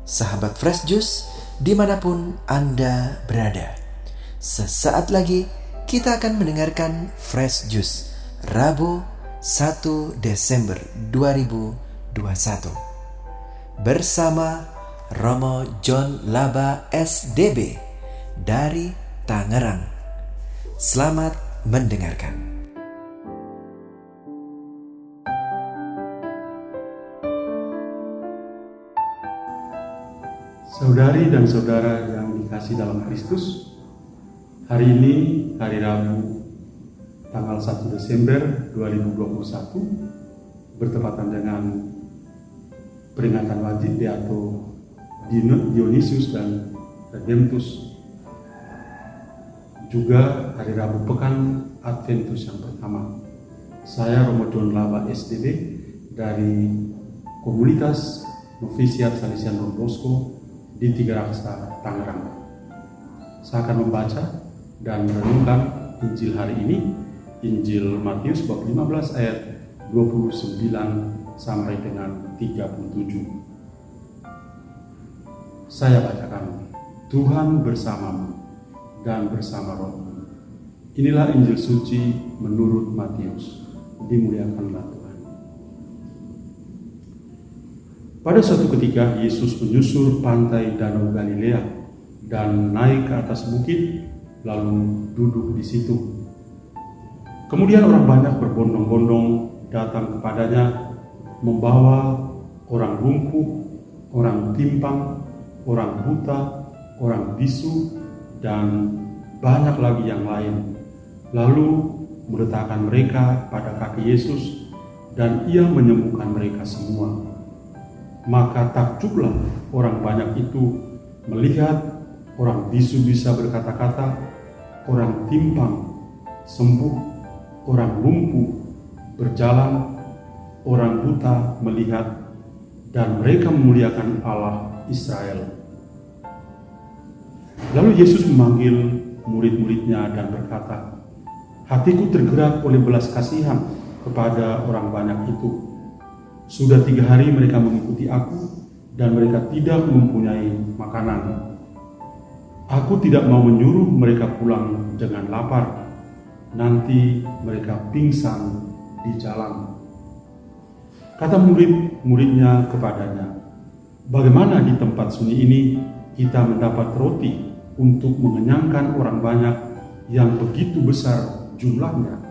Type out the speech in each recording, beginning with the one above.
sahabat Fresh Juice dimanapun Anda berada. Sesaat lagi kita akan mendengarkan Fresh Juice Rabu 1 Desember 2021 bersama Romo John Laba SDB dari Tangerang. Selamat mendengarkan. Saudari dan saudara yang dikasihi dalam Kristus, hari ini, hari Rabu, tanggal 1 Desember 2021, bertepatan dengan peringatan wajib Beato Dionysius dan Redemptus, juga hari Rabu pekan Adventus yang pertama. Saya Romo John Laba SDB dari komunitas Novisiat Salesian Don Bosco di Tiga Raksa, Tangerang. Saya akan membaca dan merenungkan Injil hari ini, Injil Matius bab 15 ayat 29 sampai dengan 37. Saya bacakan. Tuhan bersamamu dan bersama rohmu. Inilah Injil suci menurut Matius. Dimuliakanlah Tuhan. Pada suatu ketika Yesus menyusur pantai Danau Galilea dan naik ke atas bukit lalu duduk di situ. Kemudian orang banyak berbondong-bondong datang kepadanya membawa orang lumpuh, orang timpang, orang buta, orang bisu, dan banyak lagi yang lain. Lalu meletakkan mereka pada kaki Yesus dan ia menyembuhkan mereka semua. Maka takjublah orang banyak itu melihat orang bisu bisa berkata-kata, orang timpang sembuh, orang lumpuh berjalan, orang buta melihat, dan mereka memuliakan Allah Israel. Lalu Yesus memanggil murid-muridnya dan berkata, hatiku tergerak oleh belas kasihan kepada orang banyak itu. Sudah 3 hari mereka mengikuti aku dan mereka tidak mempunyai makanan. Aku tidak mau menyuruh mereka pulang dengan lapar. Nanti mereka pingsan di jalan. Kata murid-muridnya kepadanya, bagaimana di tempat sunyi ini kita mendapat roti untuk mengenyangkan orang banyak yang begitu besar jumlahnya?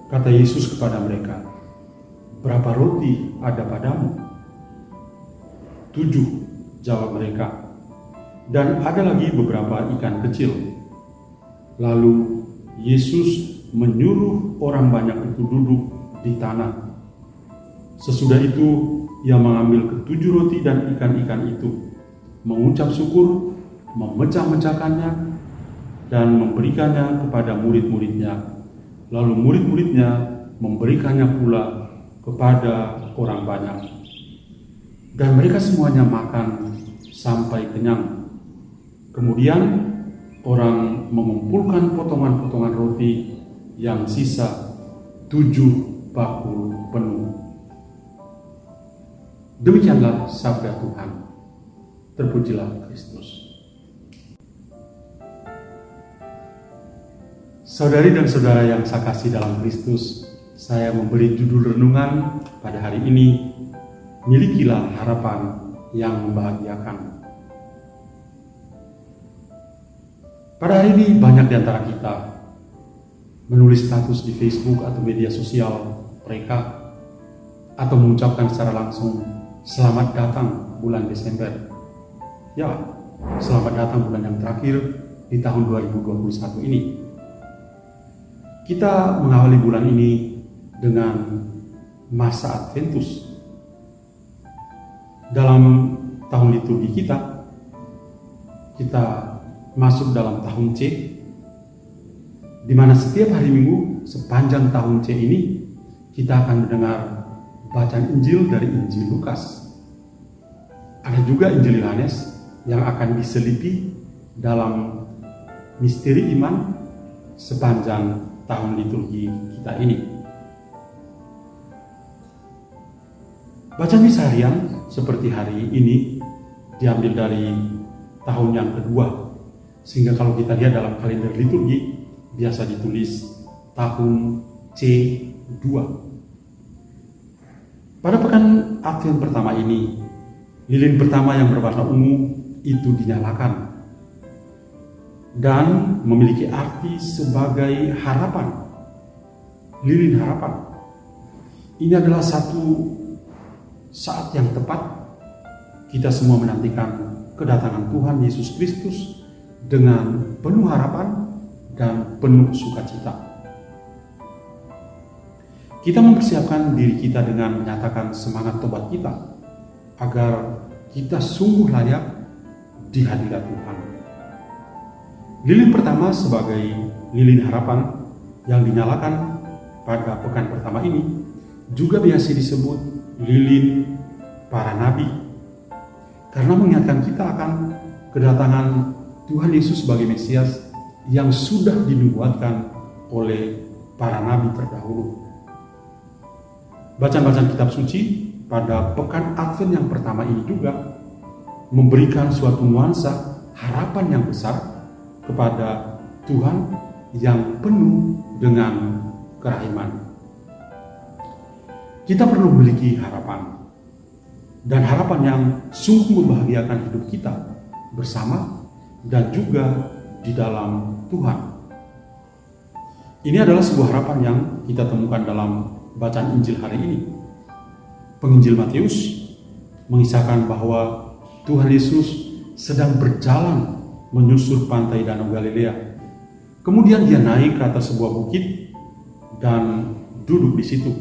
Kata Yesus kepada mereka, berapa roti ada padamu? 7, jawab mereka. Dan ada lagi beberapa ikan kecil. Lalu Yesus menyuruh orang banyak itu duduk di tanah. Sesudah itu ia mengambil ke-7 roti dan ikan-ikan itu, mengucap syukur, memecah-mecahkannya, dan memberikannya kepada murid-muridnya. Lalu murid-muridnya memberikannya pula kepada orang banyak. Dan mereka semuanya makan sampai kenyang. Kemudian orang mengumpulkan potongan-potongan roti yang sisa 7 bakul penuh. Demikianlah sabda Tuhan. Terpujilah Kristus. Saudari dan saudara yang saya kasih dalam Kristus, saya memberi judul renungan pada hari ini, milikilah harapan yang membahagiakan. Pada hari ini banyak di antara kita menulis status di Facebook atau media sosial mereka, atau mengucapkan secara langsung, selamat datang bulan Desember. Ya, selamat datang bulan yang terakhir di tahun 2021 ini. Kita mengawali bulan ini dengan masa Adventus. Dalam tahun liturgi kita masuk dalam tahun C, di mana setiap hari Minggu sepanjang tahun C ini kita akan mendengar bacaan Injil dari Injil Lukas. Ada juga Injil Yohanes yang akan diselipi dalam misteri iman sepanjang tahun liturgi kita ini. Bacaan misa harian seperti hari ini diambil dari tahun yang kedua. Sehingga kalau kita lihat dalam kalender liturgi, biasa ditulis tahun C2. Pada pekan Advent pertama ini, lilin pertama yang berwarna ungu itu dinyalakan dan memiliki arti sebagai harapan, lilin harapan. Ini adalah satu saat yang tepat kita semua menantikan kedatangan Tuhan Yesus Kristus dengan penuh harapan dan penuh sukacita. Kita mempersiapkan diri kita dengan menyatakan semangat tobat kita agar kita sungguh layak di hadirat Tuhan. Lilin pertama sebagai lilin harapan yang dinyalakan pada pekan pertama ini juga biasa disebut lilin para nabi, karena mengingatkan kita akan kedatangan Tuhan Yesus sebagai Mesias yang sudah dinubuatkan oleh para nabi terdahulu. Bacaan-bacaan kitab suci pada pekan Advent yang pertama ini juga memberikan suatu nuansa harapan yang besar kepada Tuhan yang penuh dengan kerahiman. Kita perlu memiliki harapan, dan harapan yang sungguh membahagiakan hidup kita bersama dan juga di dalam Tuhan. Ini adalah sebuah harapan yang kita temukan dalam bacaan Injil hari ini. Penginjil Matius mengisahkan bahwa Tuhan Yesus sedang berjalan menyusur pantai Danau Galilea. Kemudian dia naik ke atas sebuah bukit dan duduk di situ.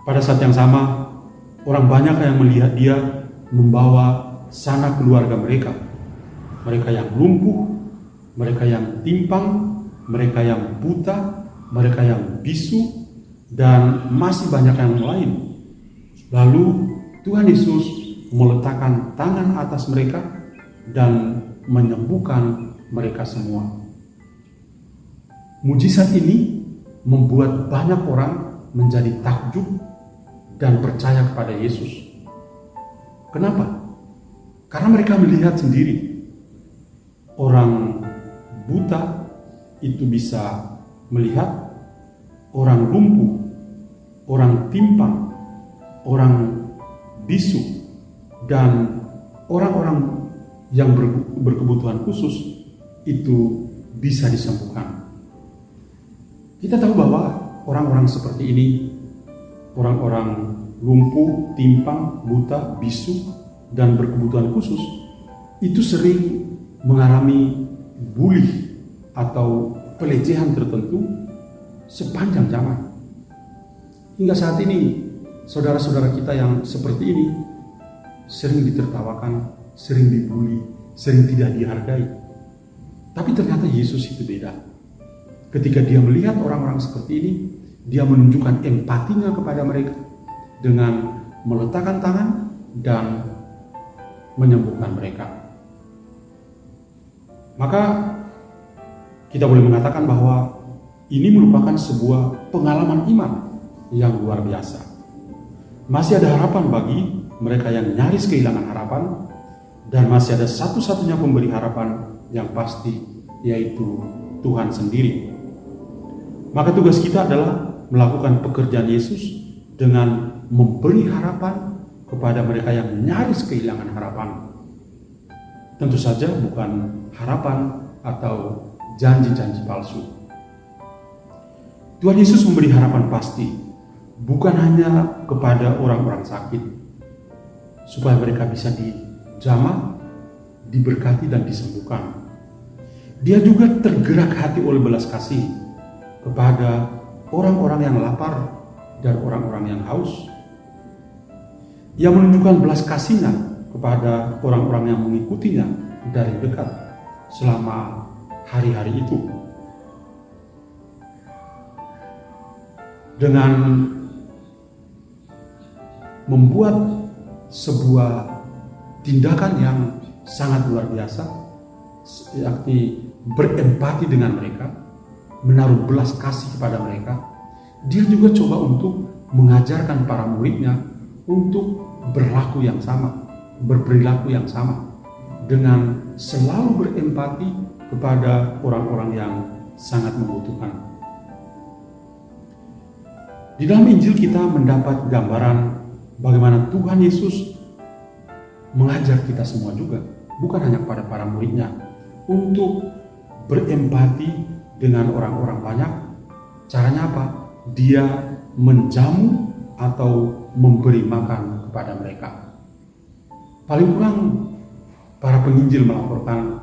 Pada saat yang sama, orang banyak yang melihat dia membawa sanak keluarga mereka. Mereka yang lumpuh, mereka yang timpang, mereka yang buta, mereka yang bisu, dan masih banyak yang lain. Lalu Tuhan Yesus meletakkan tangan atas mereka dan menyembuhkan mereka semua. Mujizat ini membuat banyak orang menjadi takjub dan percaya kepada Yesus. Kenapa? Karena mereka melihat sendiri orang buta itu bisa melihat, orang lumpuh, orang timpang, orang bisu, dan orang-orang yang berkebutuhan khusus itu bisa disembuhkan. Kita tahu bahwa orang-orang seperti ini, orang-orang lumpuh, timpang, buta, bisu, dan berkebutuhan khusus, itu sering mengalami bully atau pelecehan tertentu sepanjang zaman. Hingga saat ini, saudara-saudara kita yang seperti ini sering ditertawakan, sering dibully, sering tidak dihargai. Tapi ternyata Yesus itu beda. Ketika dia melihat orang-orang seperti ini, dia menunjukkan empatinya kepada mereka dengan meletakkan tangan dan menyembuhkan mereka. Maka kita boleh mengatakan bahwa ini merupakan sebuah pengalaman iman yang luar biasa. Masih ada harapan bagi mereka yang nyaris kehilangan harapan, dan masih ada satu-satunya pemberi harapan yang pasti, yaitu Tuhan sendiri. Maka tugas kita adalah melakukan pekerjaan Yesus dengan memberi harapan kepada mereka yang nyaris kehilangan harapan. Tentu saja bukan harapan atau janji-janji palsu. Tuhan Yesus memberi harapan pasti, bukan hanya kepada orang-orang sakit, supaya mereka bisa dijamah, diberkati, dan disembuhkan. Dia juga tergerak hati oleh belas kasih kepada orang-orang yang lapar dan orang-orang yang haus. Ia menunjukkan belas kasihnya kepada orang-orang yang mengikutinya dari dekat selama hari-hari itu. Dengan membuat sebuah tindakan yang sangat luar biasa, yakni berempati dengan mereka, menaruh belas kasih kepada mereka, dia juga coba untuk mengajarkan para muridnya untuk berlaku yang sama, berperilaku yang sama, dengan selalu berempati kepada orang-orang yang sangat membutuhkan. Di dalam Injil kita mendapat gambaran bagaimana Tuhan Yesus mengajar kita semua juga, bukan hanya kepada para muridnya, untuk berempati dengan orang-orang banyak. Caranya apa? Dia menjamu atau memberi makan kepada mereka. Paling kurang para penginjil melaporkan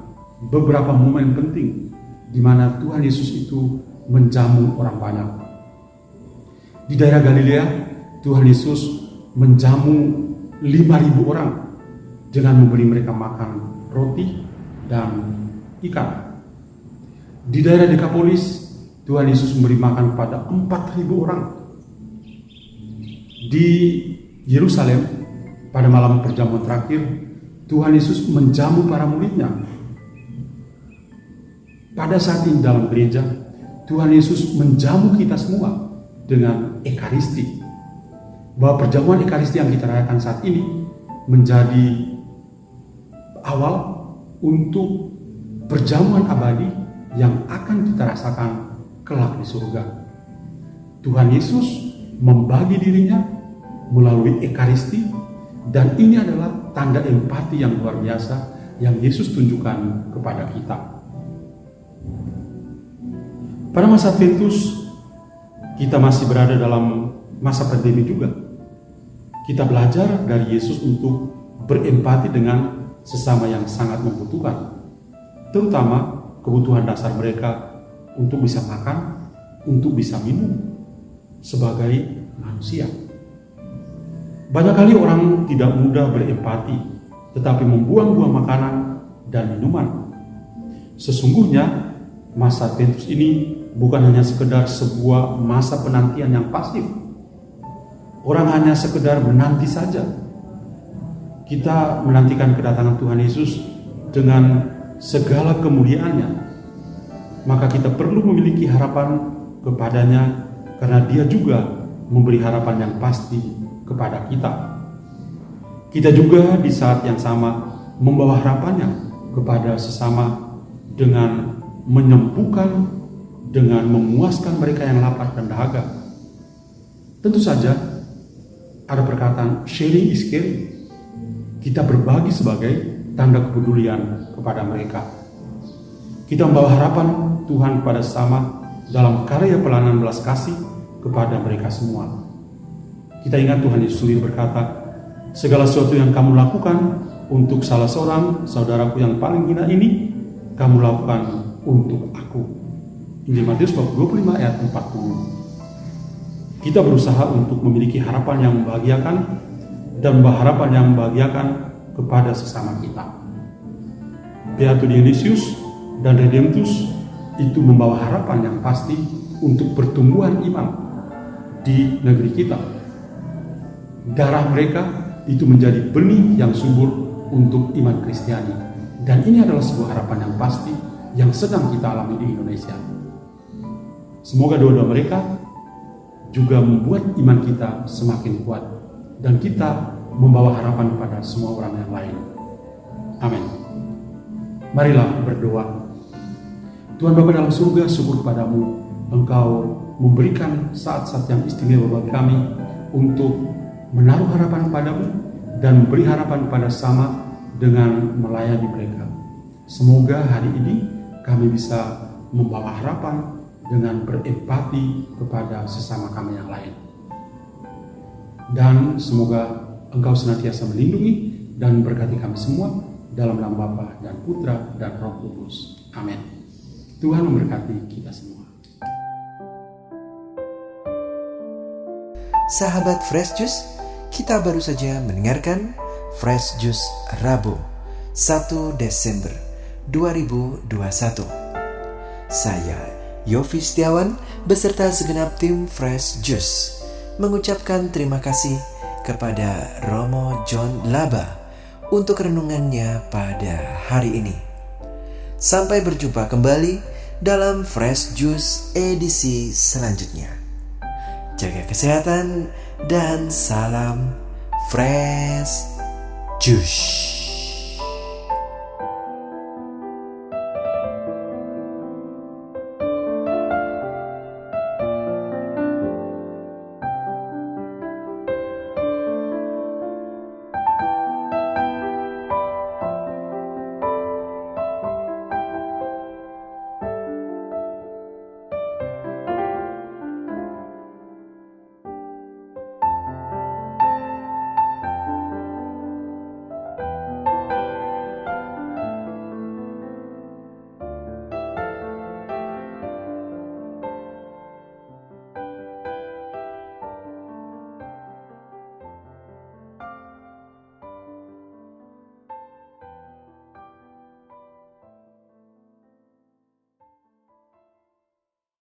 beberapa momen penting di mana Tuhan Yesus itu menjamu orang banyak. Di daerah Galilea, Tuhan Yesus menjamu 5.000 orang dengan memberi mereka makan roti dan ikan. Di daerah Dekapolis, Tuhan Yesus memberi makan kepada 4.000 orang. Di Yerusalem, pada malam perjamuan terakhir, Tuhan Yesus menjamu para muridnya. Pada saat ini dalam gereja, Tuhan Yesus menjamu kita semua dengan Ekaristi. Bahwa perjamuan Ekaristi yang kita rayakan saat ini menjadi awal untuk perjamuan abadi yang akan kita rasakan kelak di surga. Tuhan Yesus membagi dirinya melalui Ekaristi, dan ini adalah tanda empati yang luar biasa yang Yesus tunjukkan kepada kita. Pada masa Adventus, kita masih berada dalam masa pandemi juga. Kita belajar dari Yesus untuk berempati dengan sesama yang sangat membutuhkan, terutama kebutuhan dasar mereka untuk bisa makan, untuk bisa minum sebagai manusia. Banyak kali orang tidak mudah berempati, tetapi membuang-buang makanan dan minuman. Sesungguhnya masa Adventus ini bukan hanya sekedar sebuah masa penantian yang pasif. Orang hanya sekedar menanti saja. Kita menantikan kedatangan Tuhan Yesus dengan segala kemuliaannya. Maka kita perlu memiliki harapan kepadanya, karena Dia juga memberi harapan yang pasti kepada kita. Kita juga di saat yang sama membawa harapannya kepada sesama dengan menyembuhkan, dengan memuaskan mereka yang lapar dan dahaga. Tentu saja ada perkataan sharing is caring. Kita berbagi sebagai tanda kepedulian kepada mereka. Kita membawa harapan Tuhan kepada sesama dalam karya pelayanan belas kasih kepada mereka semua. Kita ingat Tuhan Yesus sendiri berkata, segala sesuatu yang kamu lakukan untuk salah seorang saudaraku yang paling hina ini, kamu lakukan untuk aku. Injil Matius bab 25 ayat 40. Kita berusaha untuk memiliki harapan yang membahagiakan dan membawa harapan yang membahagiakan kepada sesama kita. Beatus Dionysius dan Redemptus itu membawa harapan yang pasti untuk pertumbuhan iman di negeri kita. Darah mereka itu menjadi benih yang subur untuk iman Kristiani. Dan ini adalah sebuah harapan yang pasti yang sedang kita alami di Indonesia. Semoga doa-doa mereka juga membuat iman kita semakin kuat dan kita membawa harapan kepada semua orang yang lain. Amin. Marilah berdoa. Tuhan Bapa dalam surga, syukur kepadamu, Engkau memberikan saat-saat yang istimewa bagi kami untuk menaruh harapan kepadamu dan memberi harapan kepada sama dengan melayani mereka. Semoga hari ini kami bisa membawa harapan dengan berempati kepada sesama kami yang lain. Dan semoga Engkau senantiasa melindungi dan berkati kami semua dalam nama Bapa dan Putra dan Roh Kudus. Amin. Tuhan memberkati kita semua. Sahabat Fresh Juice, kita baru saja mendengarkan Fresh Juice Rabu 1 Desember 2021. Saya Yofi Setiawan beserta segenap tim Fresh Juice mengucapkan terima kasih kepada Romo John Laba untuk renungannya pada hari ini. Sampai berjumpa kembali dalam Fresh Juice edisi selanjutnya. Jaga kesehatan dan salam Fresh Juice.